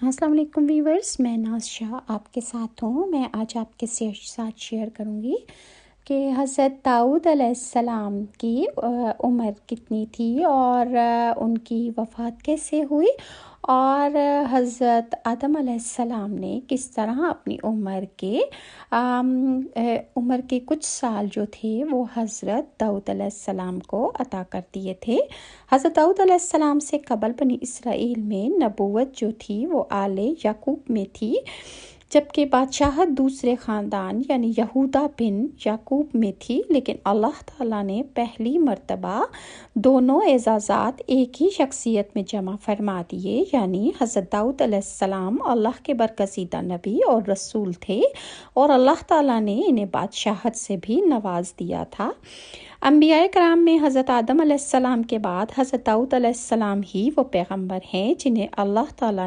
السلام علیکم ویورز، میں ناز شاہ آپ کے ساتھ ہوں۔ میں آج آپ کے ساتھ شیئر کروں گی کہ حضرت داؤد علیہ السلام کی عمر کتنی تھی اور ان کی وفات کیسے ہوئی، اور حضرت آدم علیہ السلام نے کس طرح اپنی عمر کے کچھ سال جو تھے وہ حضرت داؤد علیہ السلام کو عطا کر دیے تھے۔ حضرت داؤد علیہ السلام سے قبل بنی اسرائیل میں نبوت جو تھی وہ آل یعقوب میں تھی، جبکہ بادشاہت دوسرے خاندان یعنی یہودا بن یعقوب میں تھی، لیکن اللہ تعالیٰ نے پہلی مرتبہ دونوں اعزازات ایک ہی شخصیت میں جمع فرما دیے، یعنی حضرت داؤد علیہ السلام اللہ کے برگزیدہ نبی اور رسول تھے، اور اللہ تعالیٰ نے انہیں بادشاہت سے بھی نواز دیا تھا۔ انبیاء کرام میں حضرت آدم علیہ السلام کے بعد حضرت داؤد علیہ السلام ہی وہ پیغمبر ہیں جنہیں اللہ تعالیٰ